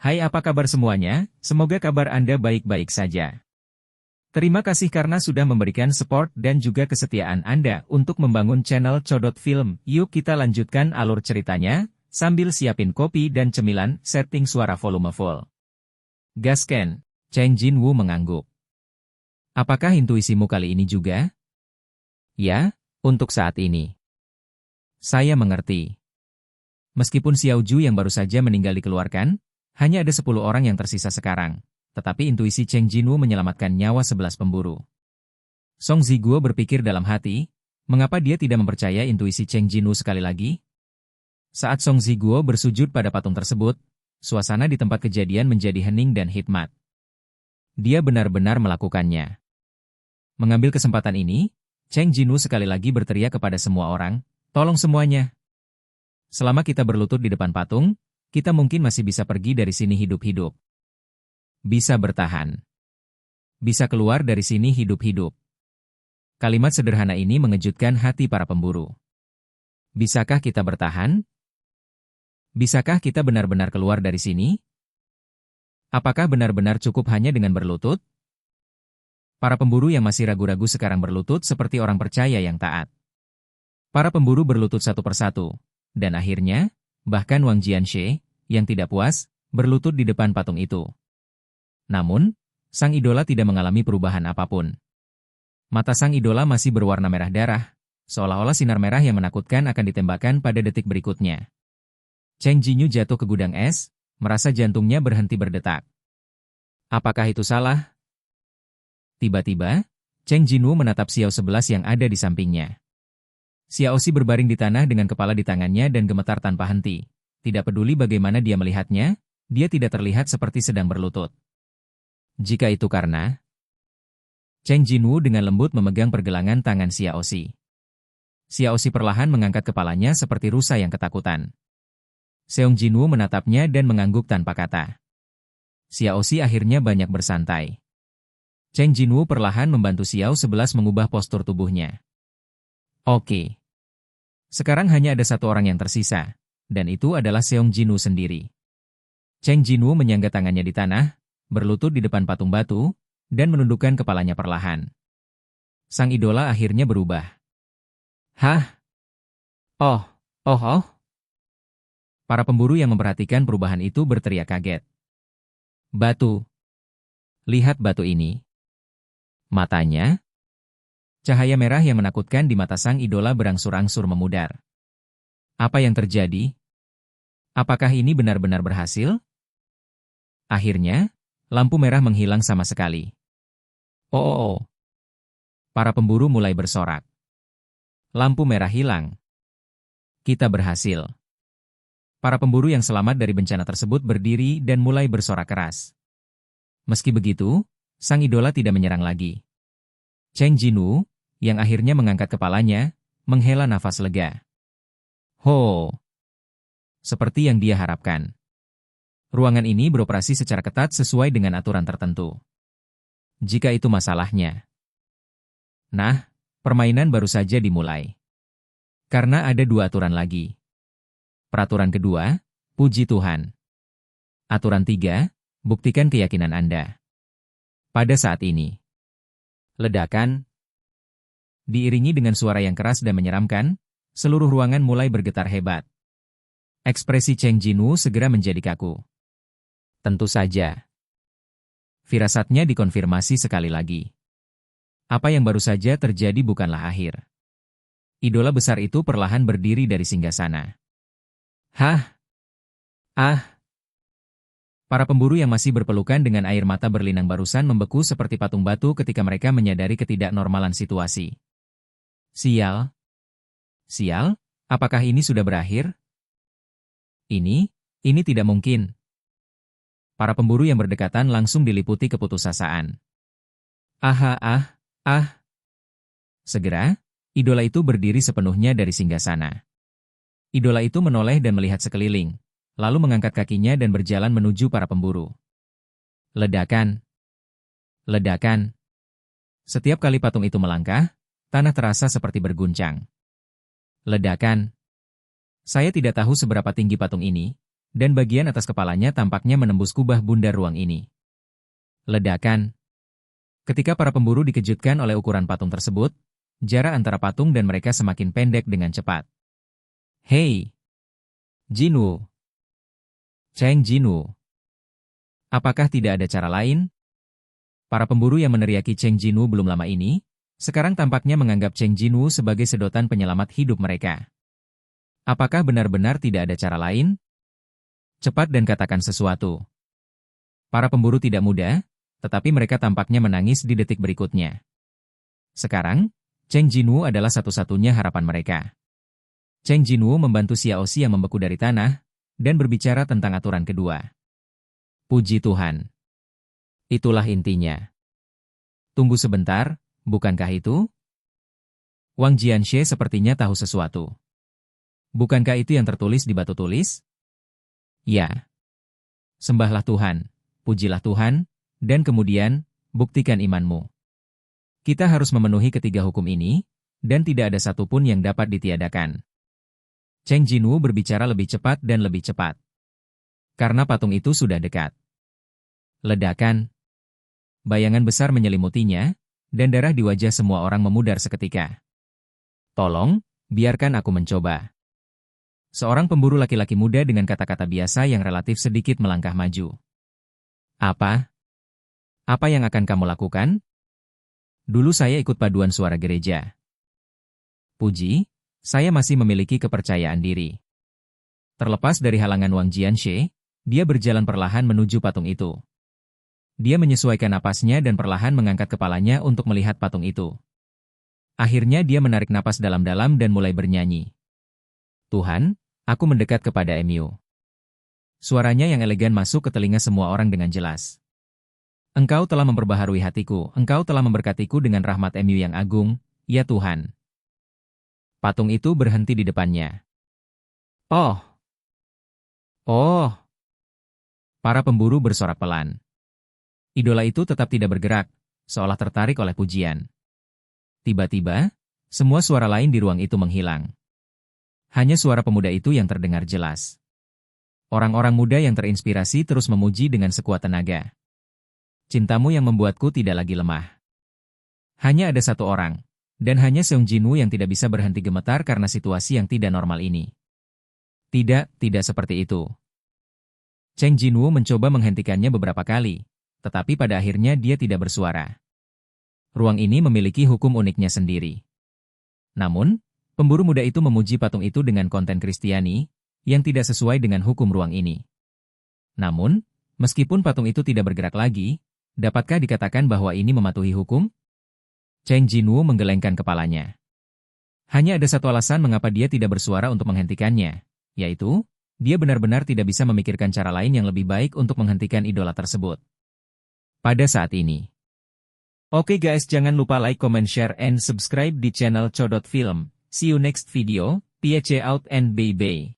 Hai, apa kabar semuanya? Semoga kabar Anda baik-baik saja. Terima kasih karena sudah memberikan support dan juga kesetiaan Anda untuk membangun channel Codot Film. Yuk kita lanjutkan alur ceritanya, sambil siapin kopi dan cemilan, setting suara volume full. Gasken, Cheng Jinwoo mengangguk. Apakah intuisimu kali ini juga? Ya, untuk saat ini. Saya mengerti. Meskipun Xiao Ju yang baru saja meninggal dikeluarkan, hanya ada 10 orang yang tersisa sekarang. Tetapi intuisi Cheng Jinwoo menyelamatkan nyawa 11 pemburu. Song Ziguo berpikir dalam hati, mengapa dia tidak mempercaya intuisi Cheng Jinwoo sekali lagi? Saat Song Ziguo bersujud pada patung tersebut, suasana di tempat kejadian menjadi hening dan hikmat. Dia benar-benar melakukannya. Mengambil kesempatan ini, Cheng Jinwoo sekali lagi berteriak kepada semua orang, tolong semuanya. Selama kita berlutut di depan patung, kita mungkin masih bisa pergi dari sini hidup-hidup. Bisa bertahan. Bisa keluar dari sini hidup-hidup. Kalimat sederhana ini mengejutkan hati para pemburu. Bisakah kita bertahan? Bisakah kita benar-benar keluar dari sini? Apakah benar-benar cukup hanya dengan berlutut? Para pemburu yang masih ragu-ragu sekarang berlutut seperti orang percaya yang taat. Para pemburu berlutut satu persatu. Dan akhirnya, bahkan Wang Jianxie, yang tidak puas, berlutut di depan patung itu. Namun, sang idola tidak mengalami perubahan apapun. Mata sang idola masih berwarna merah darah, seolah-olah sinar merah yang menakutkan akan ditembakkan pada detik berikutnya. Cheng Jinwoo jatuh ke gudang es, merasa jantungnya berhenti berdetak. Apakah itu salah? Tiba-tiba, Cheng Jinwoo menatap Xiao 11 yang ada di sampingnya. Xiao Si berbaring di tanah dengan kepala di tangannya dan gemetar tanpa henti. Tidak peduli bagaimana dia melihatnya, dia tidak terlihat seperti sedang berlutut. Jika itu karena... Cheng Jinwoo dengan lembut memegang pergelangan tangan Xiao Si. Xiao Si perlahan mengangkat kepalanya seperti rusa yang ketakutan. Seong Jinwoo menatapnya dan mengangguk tanpa kata. Xiao Si akhirnya banyak bersantai. Cheng Jinwoo perlahan membantu Xiao 11 mengubah postur tubuhnya. Oke. Sekarang hanya ada satu orang yang tersisa, dan itu adalah Seong Jinwoo sendiri. Cheng Jinwoo menyangga tangannya di tanah, berlutut di depan patung batu, dan menundukkan kepalanya perlahan. Sang idola akhirnya berubah. Hah? Oh. Para pemburu yang memperhatikan perubahan itu berteriak kaget. Batu. Lihat batu ini. Matanya. Cahaya merah yang menakutkan di mata sang idola berangsur-angsur memudar. Apa yang terjadi? Apakah ini benar-benar berhasil? Akhirnya, lampu merah menghilang sama sekali. Oh. Para pemburu mulai bersorak. Lampu merah hilang. Kita berhasil. Para pemburu yang selamat dari bencana tersebut berdiri dan mulai bersorak keras. Meski begitu, sang idola tidak menyerang lagi. Cheng Jinwoo, yang akhirnya mengangkat kepalanya, menghela nafas lega. Ho! Seperti yang dia harapkan. Ruangan ini beroperasi secara ketat sesuai dengan aturan tertentu. Jika itu masalahnya. Nah, permainan baru saja dimulai. Karena ada 2 aturan lagi. Peraturan kedua, puji Tuhan. Aturan 3, buktikan keyakinan Anda. Pada saat ini. Ledakan. Diiringi dengan suara yang keras dan menyeramkan, seluruh ruangan mulai bergetar hebat. Ekspresi Cheng Jinwoo segera menjadi kaku. Tentu saja. Firasatnya dikonfirmasi sekali lagi. Apa yang baru saja terjadi bukanlah akhir. Idola besar itu perlahan berdiri dari singgasana. Hah? Ah! Para pemburu yang masih berpelukan dengan air mata berlinang barusan membeku seperti patung batu ketika mereka menyadari ketidaknormalan situasi. Sial? Sial? Apakah ini sudah berakhir? Ini tidak mungkin. Para pemburu yang berdekatan langsung diliputi keputusasaan. Segera, idola itu berdiri sepenuhnya dari singgasana. Idola itu menoleh dan melihat sekeliling, lalu mengangkat kakinya dan berjalan menuju para pemburu. Ledakan. Ledakan. Setiap kali patung itu melangkah, tanah terasa seperti berguncang. Ledakan. Saya tidak tahu seberapa tinggi patung ini, dan bagian atas kepalanya tampaknya menembus kubah bundar ruang ini. Ledakan. Ketika para pemburu dikejutkan oleh ukuran patung tersebut, jarak antara patung dan mereka semakin pendek dengan cepat. Hei! Jinwoo! Cheng Jinwoo! Apakah tidak ada cara lain? Para pemburu yang meneriaki Cheng Jinwoo belum lama ini, sekarang tampaknya menganggap Cheng Jinwoo sebagai sedotan penyelamat hidup mereka. Apakah benar-benar tidak ada cara lain? Cepat dan katakan sesuatu. Para pemburu tidak mudah, tetapi mereka tampaknya menangis di detik berikutnya. Sekarang, Cheng Jinwoo adalah satu-satunya harapan mereka. Cheng Jinwoo membantu Xiaoxi yang membeku dari tanah, dan berbicara tentang aturan kedua. Puji Tuhan. Itulah intinya. Tunggu sebentar, bukankah itu? Wang Jianxie sepertinya tahu sesuatu. Bukankah itu yang tertulis di batu tulis? Ya. Sembahlah Tuhan, pujilah Tuhan, dan kemudian, buktikan imanmu. Kita harus memenuhi ketiga hukum ini, dan tidak ada satupun yang dapat ditiadakan. Cheng Jinwoo berbicara lebih cepat dan lebih cepat. Karena patung itu sudah dekat. Ledakan. Bayangan besar menyelimutinya, dan darah di wajah semua orang memudar seketika. Tolong, biarkan aku mencoba. Seorang pemburu laki-laki muda dengan kata-kata biasa yang relatif sedikit melangkah maju. Apa? Apa yang akan kamu lakukan? Dulu saya ikut paduan suara gereja. Puji, saya masih memiliki kepercayaan diri. Terlepas dari halangan Wang Jianxie, dia berjalan perlahan menuju patung itu. Dia menyesuaikan napasnya dan perlahan mengangkat kepalanya untuk melihat patung itu. Akhirnya dia menarik napas dalam-dalam dan mulai bernyanyi. Tuhan, aku mendekat kepada Mu. Suaranya yang elegan masuk ke telinga semua orang dengan jelas. Engkau telah memperbaharui hatiku, engkau telah memberkatiku dengan rahmat Mu yang agung, ya Tuhan. Patung itu berhenti di depannya. Oh! Oh! Para pemburu bersorak pelan. Idola itu tetap tidak bergerak, seolah tertarik oleh pujian. Tiba-tiba, semua suara lain di ruang itu menghilang. Hanya suara pemuda itu yang terdengar jelas. Orang-orang muda yang terinspirasi terus memuji dengan sekuat tenaga. Cintamu yang membuatku tidak lagi lemah. Hanya ada satu orang, dan hanya Seung Jinwoo yang tidak bisa berhenti gemetar karena situasi yang tidak normal ini. Tidak seperti itu. Cheng Jinwoo mencoba menghentikannya beberapa kali, tetapi pada akhirnya dia tidak bersuara. Ruang ini memiliki hukum uniknya sendiri. Namun, pemburu muda itu memuji patung itu dengan konten Kristiani, yang tidak sesuai dengan hukum ruang ini. Namun, meskipun patung itu tidak bergerak lagi, dapatkah dikatakan bahwa ini mematuhi hukum? Cheng Jinwoo menggelengkan kepalanya. Hanya ada satu alasan mengapa dia tidak bersuara untuk menghentikannya, yaitu, dia benar-benar tidak bisa memikirkan cara lain yang lebih baik untuk menghentikan idola tersebut. Pada saat ini. Oke guys, jangan lupa like, comment, share, and subscribe di channel Chodot Film. See you next video, PHC out and bye-bye.